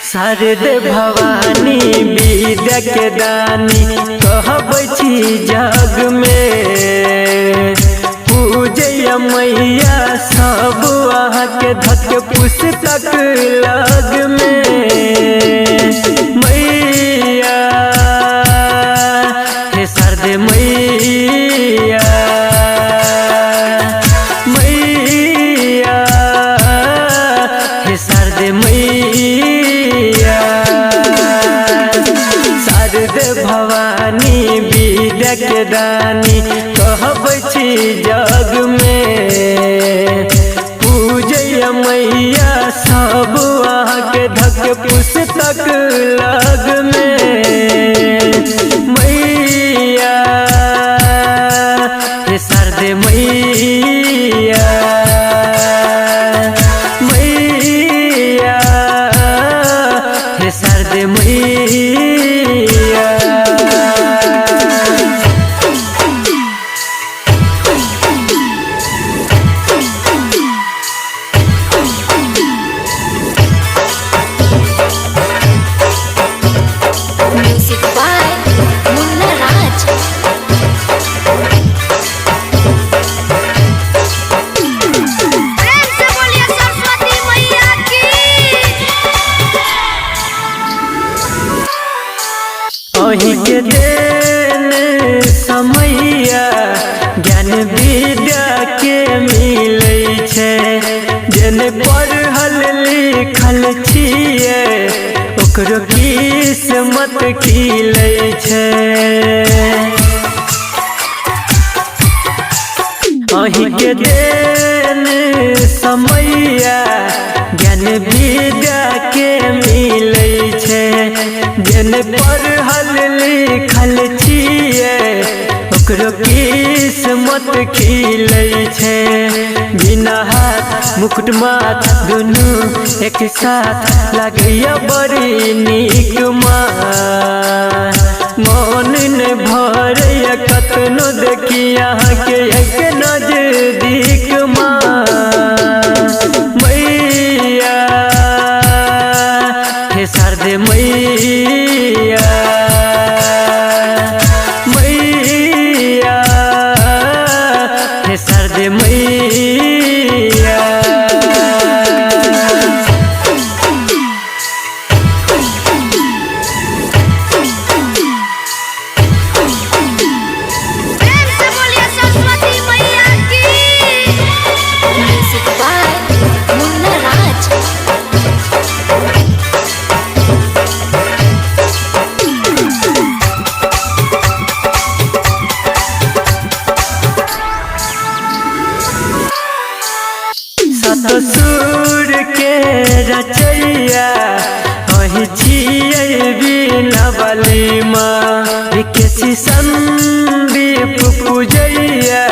शारदे भवानी विद्या के दानी कहबै छी जग में। पूजय मैया सब अहाँ के धक पुस्तक लग में। मैया हे शारदे मैया, मैया हे शारदे मैया। शारदे भवानी विद्या के दानी कहबै छी जग में। पूजय मैया सब अहाँ के धक पुस्तक लग में। मैया हे शारदे मैया, मैया हे शारदे मैया। Music by Munna Raj. प्रेम से बोलिए सरस्वती मैया की। अहि के देन समैया ज्ञान विद्या के मिलै छै। जेने पढ़ल लिखल छियै ओकरो किस्मत खिलै छै। अहि के देन समैया ज्ञान विद्या के मिलै छै। जेने पढ़ल लिखल छियै ओकरो किस्मत खिलै छै। बिना हाथ मुकुट माथ दुनू एक साथ लागैया बड़ी नीक माँ। मन ने भरैया कतनो देखी अहाँ के एक नजदीक माँ। मैया हे शारदे मैया, मैया हे शारदे मैया। प्रेम से बोलिए सरस्वती मैया की। Music by Munna Raj. सतसुर के रचैया अहि छियै बीनावाली माँ। विकेशी संदीप पूजैया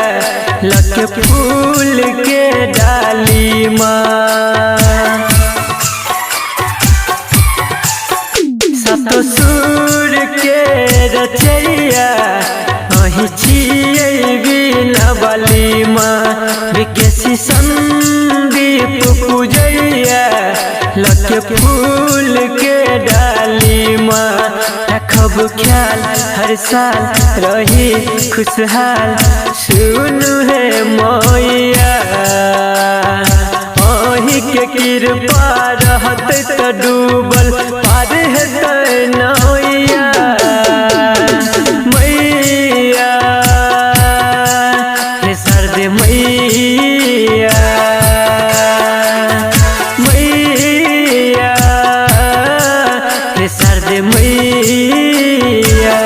लख फूल के डाली माँ। सतसुर के रचैया अहि छियै बीनावाली माँ। विकेशी संदीप पूजैया लख फूल के डाली माँ। रखब ख्याल हर साल रही खुशहाल सुनु है मैया। अहि के कृपा रहतै त डूबल पार हेतै नैया। मैया हे शारदे मैया, मैया हे शारदे मैया।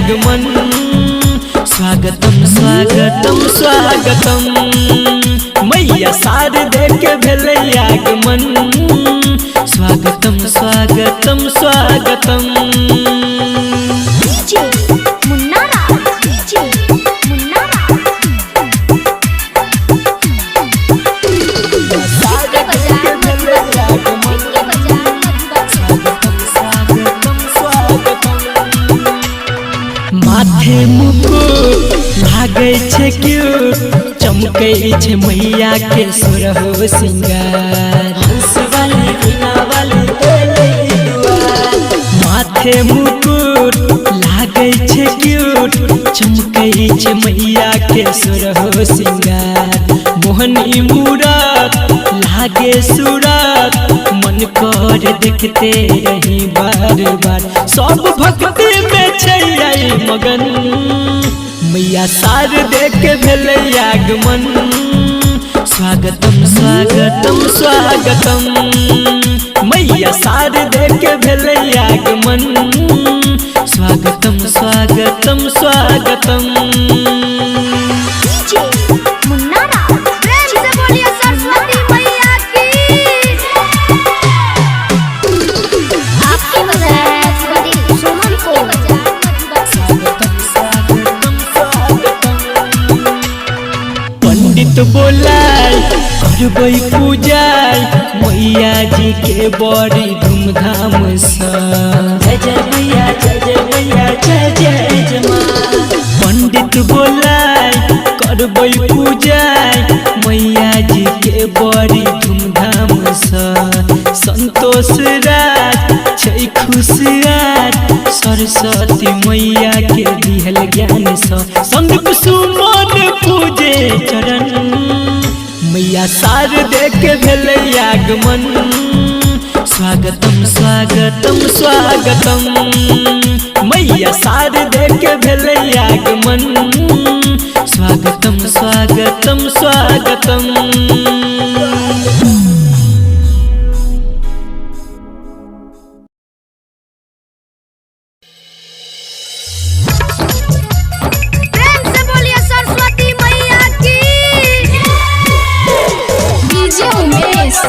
आगमन स्वागतम स्वागतम स्वागतम मैया शारदे के भेलै आगमन स्वागतम स्वागतम स्वागतम डीजे मुन्ना राज डीजे मुन्ना राज माथे मुकुट लागे छे क्यूट चमकै छे मैया के सुरहो सिंगार हंस वाली वीणा वाली एलै दुआर माथे मुकुट लागे छे क्यूट चमकै छे मैया के सुरहो सिंगार मोहनी मूरत लागे सूरत मन कर देखते रही बार बार सब भक्ति में छै मगन मैया शारदे के भेलै आगमन स्वागतम स्वागतम स्वागतम मैया शारदे के भेलै आगमन स्वागतम स्वागतम स्वागतम डीजे मुन्ना राज प्रेम से बोलिए सरस्वती मैया की आपकी बजाय श्री सुमन को पंडित बोलाय करबै पूजाय मैया जी के बड़ी धूमधाम से जय जय मैया जय जय मैया जय जय माँ पंडित बोलाय करबै पूजाय मैया जी के बड़ी धूमधाम से संतोष राज छै खुशियार सरस्वती मैया के दिहल ज्ञान से संदीप सुमन पूजे चरण मैया शारदे के भेलै आगमन स्वागतम स्वागतम स्वागतम मैया शारदे के भेलै आगमन स्वागतम स्वागतम स्वागतम प्रेम से बोलिए सरस्वती मैया की डीजे उमेश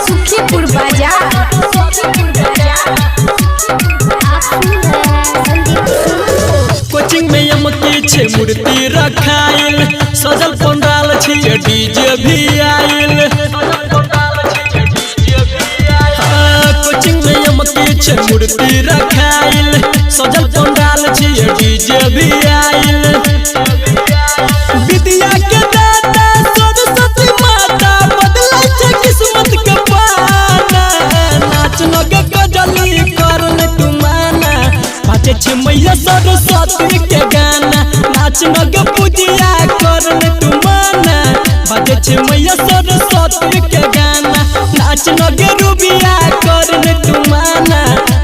सुखीपुर बाजार कोचिंग में यमकी छे मूर्ति रखाइल सजल पंडाल छे डीजे भी आइल कोचिंग में यमकी छे मूर्ति रखाइल सजल पंडाल छे डीजे भी आइल विद्या के दाता सरस्वती माता बदलै छे किस्मत के पाना नाच नगे गजली करन तुमाना बाजे छे मैया सरस्वती के गाना नाच नगे पूजिया करन तुमाना बाजे छे मैया सरस्वती के गाना नाच नगे रूबिया करन तुमाना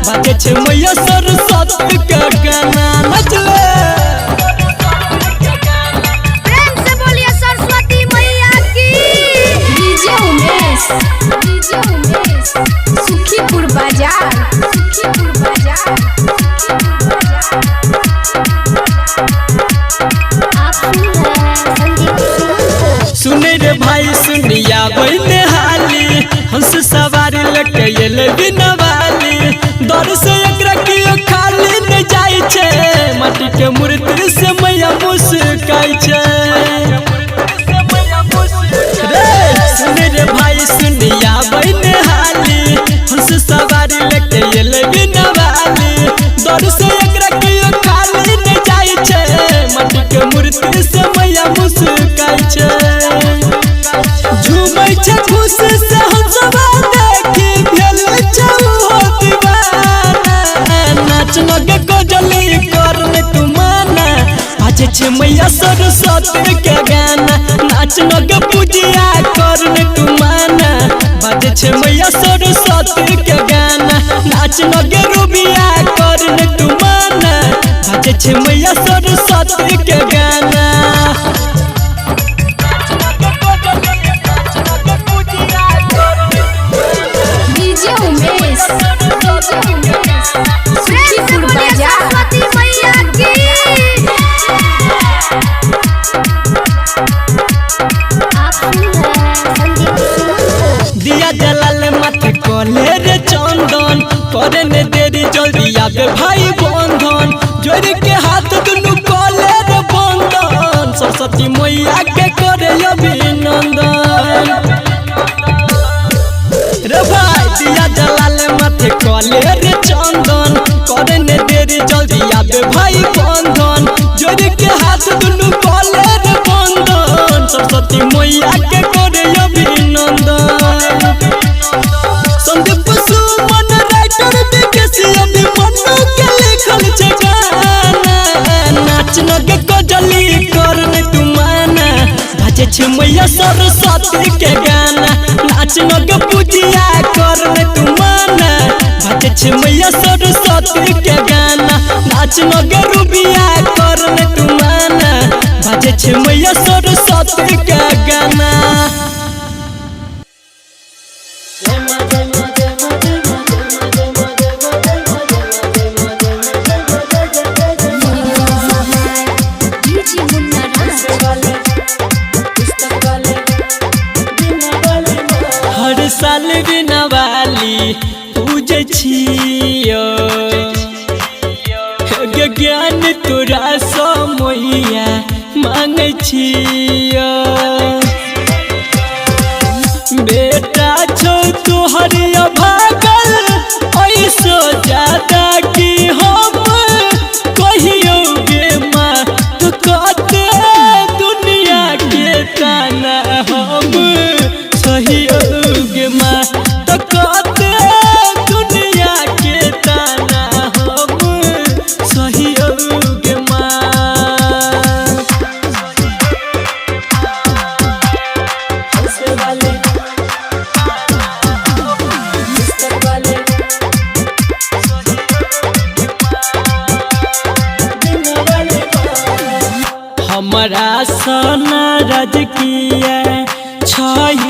बाजे छे मैया सरस्वती के गाना नाच ले प्रेम से बोलिए सरस्वती मैया की डीजे उमेश सुखीपुर बाजार सुने रे भाई सुनिया बहने हाली हंस सवारी लके एले बिनवाली दर से एकरा कियो खाली न जाय छे माटी के मूर्ति से मैया मुस्काई छे रे सुने रे भाई सुनिया बहने हाली हंस सवारी लके एले बिनवाली दर से एकरा कियो खाली न जाय छे माटी के मूर्ति से मैया मुस्काई छे झूमै छे खुशी से हम सब देखी भेल छौ हो दीवाना नाच नगे गजली करने तुमाना बाजे छे मैया सरस्वती के गाना नाच नगे पूजिया करने तुमाना बाजे छे मैया सरस्वती के गाना नाच नगे रूबिया करने तुमाना बाजे छे मैया सरस्वती के गाना डीजे उमेश सुखीपुर बाजार जाए दिया जलाले माथे कले रे चंदन करे ने देरी जल्दी आबे भाई बंधन जोड़ के हाथ दुनु कले रे बंधन सरस्वती मैया के करे अभिनंदन संदीप सुमन राइटर विकेसी अभिमन्यु के लिखल छे गाना नाच नगे कजली करने तुमाना बाजे छे मैया सरस्वती के गाना नाच नगे पूजिया करने तुमाना बाजे छे मैया सरस्वती के गाना नाच नगे रुबिया करने तुमाना बाजे छे मैया सरस्वती के गाना। हर साल बिना वाली पूजे छियो ज्ञान तोरा समैया मांगे छियो बेटा छो तोहर भागल ऐसो ज्यादा की हम कहियो गे माँ तो कहते दुनिया के ताना हम सहयोग माँ तो कहते दुनिया के ताना हम सहयोग माँ। हमारा सोना राजकीय छय